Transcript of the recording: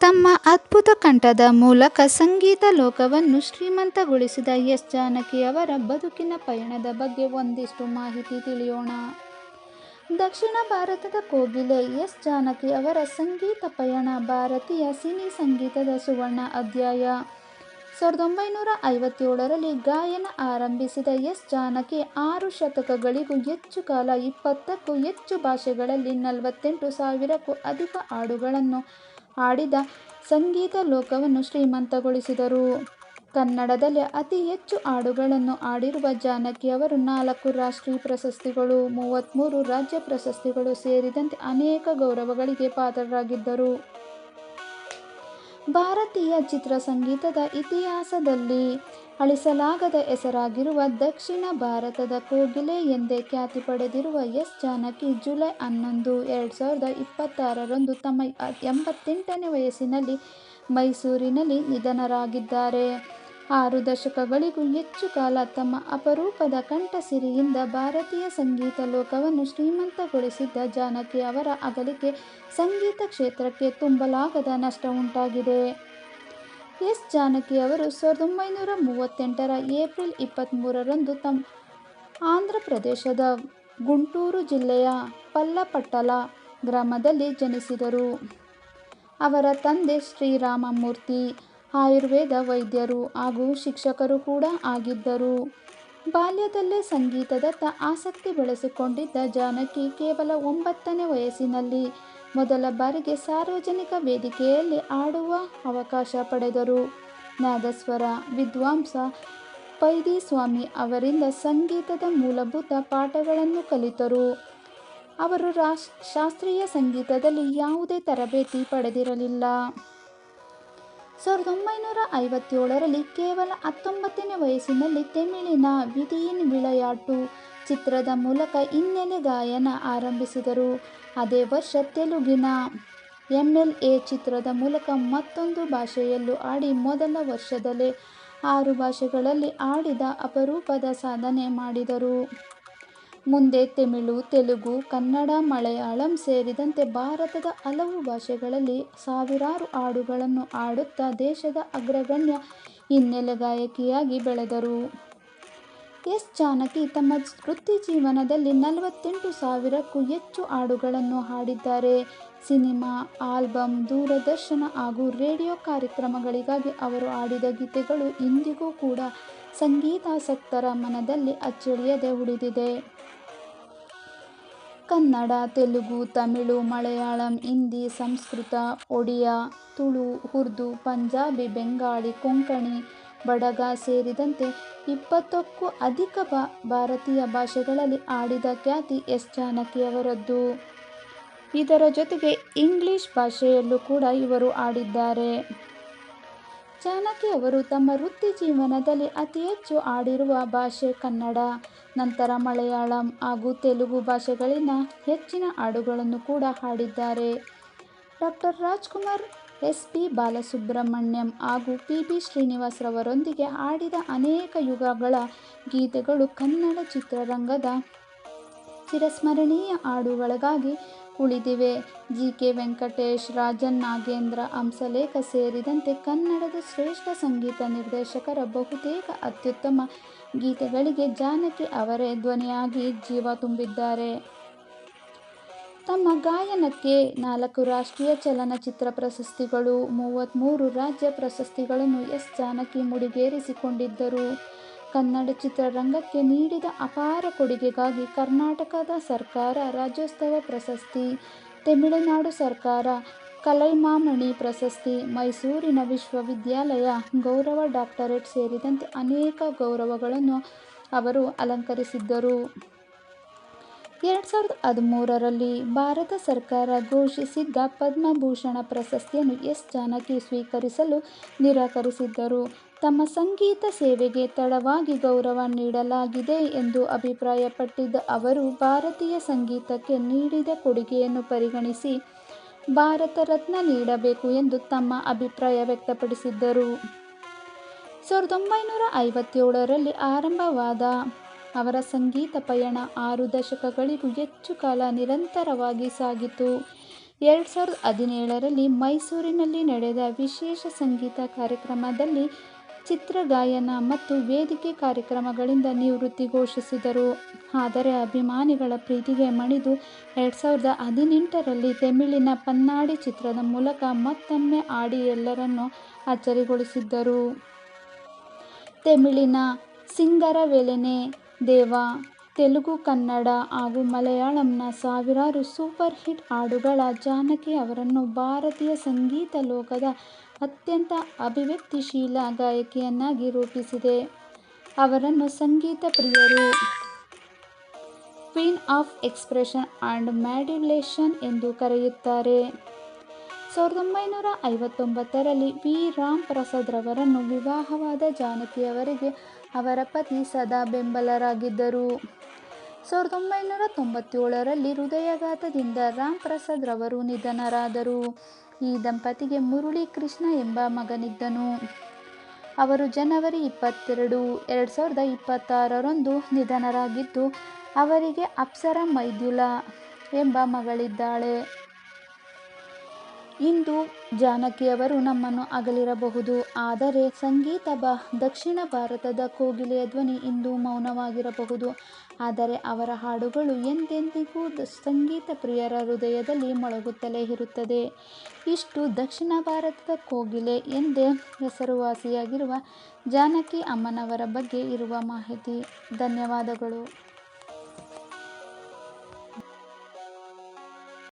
ತಮ್ಮ ಅದ್ಭುತ ಕಂಠದ ಮೂಲಕ ಸಂಗೀತ ಲೋಕವನ್ನು ಶ್ರೀಮಂತಗೊಳಿಸಿದ ಎಸ್ ಜಾನಕಿ ಅವರ ಬದುಕಿನ ಪಯಣದ ಬಗ್ಗೆ ಒಂದಿಷ್ಟು ಮಾಹಿತಿ ತಿಳಿಯೋಣ. ದಕ್ಷಿಣ ಭಾರತದ ಕೋಗಿಲೆ ಎಸ್ ಜಾನಕಿ ಅವರ ಸಂಗೀತ ಪಯಣ ಭಾರತೀಯ ಸಿನಿ ಸಂಗೀತದ ಸುವರ್ಣ ಅಧ್ಯಾಯ. 1957ರಲ್ಲಿ ಗಾಯನ ಆರಂಭಿಸಿದ ಎಸ್ ಜಾನಕಿ 6 ದಶಕಗಳಿಗೂ ಹೆಚ್ಚು ಕಾಲ 20ಕ್ಕೂ ಹೆಚ್ಚು ಭಾಷೆಗಳಲ್ಲಿ 48,000ಕ್ಕೂ ಅಧಿಕ ಹಾಡುಗಳನ್ನು ಹಾಡಿದ ಸಂಗೀತ ಲೋಕವನ್ನು ಶ್ರೀಮಂತಗೊಳಿಸಿದರು. ಕನ್ನಡದಲ್ಲಿ ಅತಿ ಹೆಚ್ಚು ಹಾಡುಗಳನ್ನು ಹಾಡಿರುವ ಜಾನಕಿ ಅವರು 4 ರಾಷ್ಟ್ರೀಯ ಪ್ರಶಸ್ತಿಗಳು, 33 ರಾಜ್ಯ ಪ್ರಶಸ್ತಿಗಳು ಸೇರಿದಂತೆ ಅನೇಕ ಗೌರವಗಳಿಗೆ ಪಾತ್ರರಾಗಿದ್ದರು. ಭಾರತೀಯ ಚಿತ್ರಸಂಗೀತದ ಇತಿಹಾಸದಲ್ಲಿ ಅಳಿಸಲಾಗದ ಹೆಸರಾಗಿರುವ ದಕ್ಷಿಣ ಭಾರತದ ಕೋಗಿಲೆ ಎಂದೇ ಖ್ಯಾತಿ ಪಡೆದಿರುವ ಎಸ್ ಜಾನಕಿ ಜುಲೈ 11, 2026ರಂದು ತಮ್ಮ 88ನೇ ವಯಸ್ಸಿನಲ್ಲಿ ಮೈಸೂರಿನಲ್ಲಿ ನಿಧನರಾಗಿದ್ದಾರೆ. 6 ದಶಕಗಳಿಗೂ ಹೆಚ್ಚು ಕಾಲ ತಮ್ಮ ಅಪರೂಪದ ಕಂಠಸಿರಿಯಿಂದ ಭಾರತೀಯ ಸಂಗೀತ ಲೋಕವನ್ನು ಶ್ರೀಮಂತಗೊಳಿಸಿದ್ದ ಜಾನಕಿ ಅವರ ಅಗಲಿಕೆ ಸಂಗೀತ ಕ್ಷೇತ್ರಕ್ಕೆ ತುಂಬಲಾಗದ ನಷ್ಟ ಉಂಟಾಗಿದೆ. ಎಸ್ ಜಾನಕಿ ಅವರು 1938ರ ಏಪ್ರಿಲ್ 23ರಂದು ಆಂಧ್ರ ಪ್ರದೇಶದ ಗುಂಟೂರು ಜಿಲ್ಲೆಯ ಪಲ್ಲಪಟ್ಟಲ ಗ್ರಾಮದಲ್ಲಿ ಜನಿಸಿದರು. ಅವರ ತಂದೆ ಶ್ರೀರಾಮಮೂರ್ತಿ ಆಯುರ್ವೇದ ವೈದ್ಯರು ಹಾಗೂ ಶಿಕ್ಷಕರು ಕೂಡ ಆಗಿದ್ದರು. ಬಾಲ್ಯದಲ್ಲೇ ಸಂಗೀತದತ್ತ ಆಸಕ್ತಿ ಬೆಳೆಸಿಕೊಂಡಿದ್ದ ಜಾನಕಿ ಕೇವಲ 9ನೇ ವಯಸ್ಸಿನಲ್ಲಿ ಮೊದಲ ಬಾರಿಗೆ ಸಾರ್ವಜನಿಕ ವೇದಿಕೆಯಲ್ಲಿ ಹಾಡುವ ಅವಕಾಶ ಪಡೆದರು. ನಾದಸ್ವರ ವಿದ್ವಾಂಸ ಪೈದಿಸ್ವಾಮಿ ಅವರಿಂದ ಸಂಗೀತದ ಮೂಲಭೂತ ಪಾಠಗಳನ್ನು ಕಲಿತರು. ಅವರು ಶಾಸ್ತ್ರೀಯ ಸಂಗೀತದಲ್ಲಿ ಯಾವುದೇ ತರಬೇತಿ ಪಡೆದಿರಲಿಲ್ಲ. 1957ರಲ್ಲಿ ಕೇವಲ 19ನೇ ವಯಸ್ಸಿನಲ್ಲಿ ತಮಿಳಿನ ವಿಧಿயின் ವಿಳಯಾಟು ಚಿತ್ರದ ಮೂಲಕ ಹಿನ್ನೆಲೆ ಗಾಯನ ಆರಂಭಿಸಿದರು. ಅದೇ ವರ್ಷ ತೆಲುಗಿನ ಎಂಎಲ್ಎ ಚಿತ್ರದ ಮೂಲಕ ಮತ್ತೊಂದು ಭಾಷೆಯಲ್ಲೂ ಹಾಡಿ ಮೊದಲ ವರ್ಷದಲ್ಲೇ 6 ಭಾಷೆಗಳಲ್ಲಿ ಹಾಡಿದ ಅಪರೂಪದ ಸಾಧನೆ ಮಾಡಿದರು. ಮುಂದೆ ತಮಿಳು, ತೆಲುಗು, ಕನ್ನಡ, ಮಲಯಾಳಂ ಸೇರಿದಂತೆ ಭಾರತದ ಹಲವು ಭಾಷೆಗಳಲ್ಲಿ ಸಾವಿರಾರು ಹಾಡುಗಳನ್ನು ಹಾಡುತ್ತಾ ದೇಶದ ಅಗ್ರಗಣ್ಯ ಹಿನ್ನೆಲೆ ಗಾಯಕಿಯಾಗಿ ಬೆಳೆದರು. ಎಸ್ ಜಾನಕಿ ತಮ್ಮ ವೃತ್ತಿಜೀವನದಲ್ಲಿ 48,000ಕ್ಕೂ ಹೆಚ್ಚು ಹಾಡುಗಳನ್ನು ಹಾಡಿದ್ದಾರೆ. ಸಿನಿಮಾ, ಆಲ್ಬಮ್, ದೂರದರ್ಶನ ಹಾಗೂ ರೇಡಿಯೋ ಕಾರ್ಯಕ್ರಮಗಳಿಗಾಗಿ ಅವರು ಹಾಡಿದ ಗೀತೆಗಳು ಇಂದಿಗೂ ಕೂಡ ಸಂಗೀತಾಸಕ್ತರ ಮನದಲ್ಲಿ ಅಚ್ಚಳಿಯದೆ ಉಳಿದಿದೆ. ಕನ್ನಡ, ತೆಲುಗು, ತಮಿಳು, ಮಲಯಾಳಂ, ಹಿಂದಿ, ಸಂಸ್ಕೃತ, ಒಡಿಯಾ, ತುಳು, ಉರ್ದು, ಪಂಜಾಬಿ, ಬೆಂಗಾಳಿ, ಕೊಂಕಣಿ, ಬಡಗ ಸೇರಿದಂತೆ 20ಕ್ಕೂ ಅಧಿಕ ಭಾರತೀಯ ಭಾಷೆಗಳಲ್ಲಿ ಹಾಡಿದ ಖ್ಯಾತಿ ಎಸ್ ಜಾನಕಿ ಅವರದ್ದು. ಇದರ ಜೊತೆಗೆ ಇಂಗ್ಲಿಷ್ ಭಾಷೆಯಲ್ಲೂ ಕೂಡ ಇವರು ಹಾಡಿದ್ದಾರೆ. ಜಾನಕಿ ಅವರು ತಮ್ಮ ವೃತ್ತಿ ಜೀವನದಲ್ಲಿ ಅತಿ ಹೆಚ್ಚು ಹಾಡಿರುವ ಭಾಷೆ ಕನ್ನಡ, ನಂತರ ಮಲಯಾಳಂ ಹಾಗೂ ತೆಲುಗು ಭಾಷೆಗಳಲ್ಲಿನ ಹೆಚ್ಚಿನ ಹಾಡುಗಳನ್ನು ಕೂಡ ಹಾಡಿದ್ದಾರೆ. ಡಾ. ರಾಜ್ಕುಮಾರ್, ಎಸ್. ಪಿ. ಬಾಲಸುಬ್ರಹ್ಮಣ್ಯಂ ಹಾಗೂ ಪಿ. ಬಿ. ಶ್ರೀನಿವಾಸ್ ರವರೊಂದಿಗೆ ಹಾಡಿದ ಅನೇಕ ಯುಗಗಳ ಗೀತೆಗಳು ಕನ್ನಡ ಚಿತ್ರರಂಗದ ಚಿರಸ್ಮರಣೀಯ ಹಾಡುಗಳಾಗಿ ಉಳಿದಿವೆ. ಜಿ. ಕೆ. ವೆಂಕಟೇಶ್, ರಾಜನ್ ನಾಗೇಂದ್ರ, ಹಂಸಲೇಖ ಸೇರಿದಂತೆ ಕನ್ನಡದ ಶ್ರೇಷ್ಠ ಸಂಗೀತ ನಿರ್ದೇಶಕರ ಬಹುತೇಕ ಅತ್ಯುತ್ತಮ ಗೀತೆಗಳಿಗೆ ಜಾನಕಿ ಅವರೇ ಧ್ವನಿಯಾಗಿ ಜೀವ ತುಂಬಿದ್ದಾರೆ. ತಮ್ಮ ಗಾಯನಕ್ಕೆ 4 ರಾಷ್ಟ್ರೀಯ ಚಲನಚಿತ್ರ ಪ್ರಶಸ್ತಿಗಳು, 33 ರಾಜ್ಯ ಪ್ರಶಸ್ತಿಗಳನ್ನು ಎಸ್ ಜಾನಕಿ ಮುಡಿಗೇರಿಸಿಕೊಂಡಿದ್ದರು. ಕನ್ನಡ ಚಿತ್ರರಂಗಕ್ಕೆ ನೀಡಿದ ಅಪಾರ ಕೊಡುಗೆಗಾಗಿ ಕರ್ನಾಟಕ ಸರ್ಕಾರ ರಾಜ್ಯೋತ್ಸವ ಪ್ರಶಸ್ತಿ, ತಮಿಳುನಾಡು ಸರ್ಕಾರ ಕಲೈಮಾಮಣಿ ಪ್ರಶಸ್ತಿ, ಮೈಸೂರಿನ ವಿಶ್ವವಿದ್ಯಾಲಯ ಗೌರವ ಡಾಕ್ಟರೇಟ್ ಸೇರಿದಂತೆ ಅನೇಕ ಗೌರವಗಳನ್ನು ಅವರು ಅಲಂಕರಿಸಿದ್ದರು. 2013ರಲ್ಲಿ ಭಾರತ ಸರ್ಕಾರ ಘೋಷಿಸಿದ್ದ ಪದ್ಮಭೂಷಣ ಪ್ರಶಸ್ತಿಯನ್ನು ಎಸ್ ಜಾನಕಿ ಸ್ವೀಕರಿಸಲು ನಿರಾಕರಿಸಿದ್ದರು. ತಮ್ಮ ಸಂಗೀತ ಸೇವೆಗೆ ತಡವಾಗಿ ಗೌರವ ನೀಡಲಾಗಿದೆ ಎಂದು ಅಭಿಪ್ರಾಯಪಟ್ಟಿದ್ದ ಅವರು, ಭಾರತೀಯ ಸಂಗೀತಕ್ಕೆ ನೀಡಿದ ಕೊಡುಗೆಯನ್ನು ಪರಿಗಣಿಸಿ ಭಾರತ ರತ್ನ ನೀಡಬೇಕು ಎಂದು ತಮ್ಮ ಅಭಿಪ್ರಾಯ ವ್ಯಕ್ತಪಡಿಸಿದ್ದರು. 1957ರಲ್ಲಿ ಆರಂಭವಾದ ಅವರ ಸಂಗೀತ ಪಯಣ 6 ದಶಕಗಳಿಗೂ ಹೆಚ್ಚು ಕಾಲ ನಿರಂತರವಾಗಿ ಸಾಗಿತು. 2017ರಲ್ಲಿ ಮೈಸೂರಿನಲ್ಲಿ ನಡೆದ ವಿಶೇಷ ಸಂಗೀತ ಕಾರ್ಯಕ್ರಮದಲ್ಲಿ ಚಿತ್ರಗಾಯನ ಮತ್ತು ವೇದಿಕೆ ಕಾರ್ಯಕ್ರಮಗಳಿಂದ ನಿವೃತ್ತಿ ಘೋಷಿಸಿದರು. ಆದರೆ ಅಭಿಮಾನಿಗಳ ಪ್ರೀತಿಗೆ ಮಣಿದು 2018ರಲ್ಲಿ ತಮಿಳಿನ ಪನ್ನಾಡಿ ಚಿತ್ರದ ಮೂಲಕ ಮತ್ತೊಮ್ಮೆ ಆಡಿ ಎಲ್ಲರನ್ನೂ ಅಚ್ಚರಿಗೊಳಿಸಿದ್ದರು. ತಮಿಳಿನ ಸಿಂಗರವೇಲನೆ ದೇವಾ, ತೆಲುಗು, ಕನ್ನಡ ಹಾಗೂ ಮಲಯಾಳಂನ ಸಾವಿರಾರು ಸೂಪರ್ ಹಿಟ್ ಹಾಡುಗಳ ಜಾನಕಿ ಅವರನ್ನು ಭಾರತೀಯ ಸಂಗೀತ ಲೋಕದ ಅತ್ಯಂತ ಅಭಿವ್ಯಕ್ತಿಶೀಲ ಗಾಯಕಿಯನ್ನಾಗಿ ರೂಪಿಸಿದೆ. ಅವರನ್ನು ಸಂಗೀತ ಪ್ರಿಯರು queen of expression and modulation ಎಂದು ಕರೆಯುತ್ತಾರೆ. 1959ರಲ್ಲಿ ವಿ. ರಾಮ್ ಪ್ರಸಾದ್ ರವರನ್ನು ವಿವಾಹವಾದ ಜಾನಕಿಯವರಿಗೆ ಅವರ ಪತಿ ಸದಾ ಬೆಂಬಲರಾಗಿದ್ದರು. 1997ರಲ್ಲಿ ಹೃದಯಾಘಾತದಿಂದ ರಾಮ್ ಪ್ರಸಾದ್ ರವರು ನಿಧನರಾದರು. ಈ ದಂಪತಿಗೆ ಮುರಳಿ ಕೃಷ್ಣ ಎಂಬ ಮಗನಿದ್ದನು. ಅವರು ಜನವರಿ 22, 2026ರಂದು ನಿಧನರಾಗಿದ್ದು, ಅವರಿಗೆ ಅಪ್ಸರಾ ಮೈಥಿಲಾ ಎಂಬ ಮಗಳಿದ್ದಾಳೆ. ಇಂದು ಜಾನಕಿಯವರು ನಮ್ಮನ್ನು ಅಗಲಿರಬಹುದು. ಆದರೆ ದಕ್ಷಿಣ ಭಾರತದ ಕೋಗಿಲೆಯ ಧ್ವನಿ ಇಂದು ಮೌನವಾಗಿರಬಹುದು. ಆದರೆ ಅವರ ಹಾಡುಗಳು ಎಂದೆಂದಿಗೂ ಸಂಗೀತ ಪ್ರಿಯರ ಹೃದಯದಲ್ಲಿ ಮೊಳಗುತ್ತಲೇ ಇರುತ್ತದೆ. ಇಷ್ಟು ದಕ್ಷಿಣ ಭಾರತದ ಕೋಗಿಲೆ ಎಂದೇ ಹೆಸರುವಾಸಿಯಾಗಿರುವ ಜಾನಕಿ ಅಮ್ಮನವರ ಬಗ್ಗೆ ಇರುವ ಮಾಹಿತಿ. ಧನ್ಯವಾದಗಳು.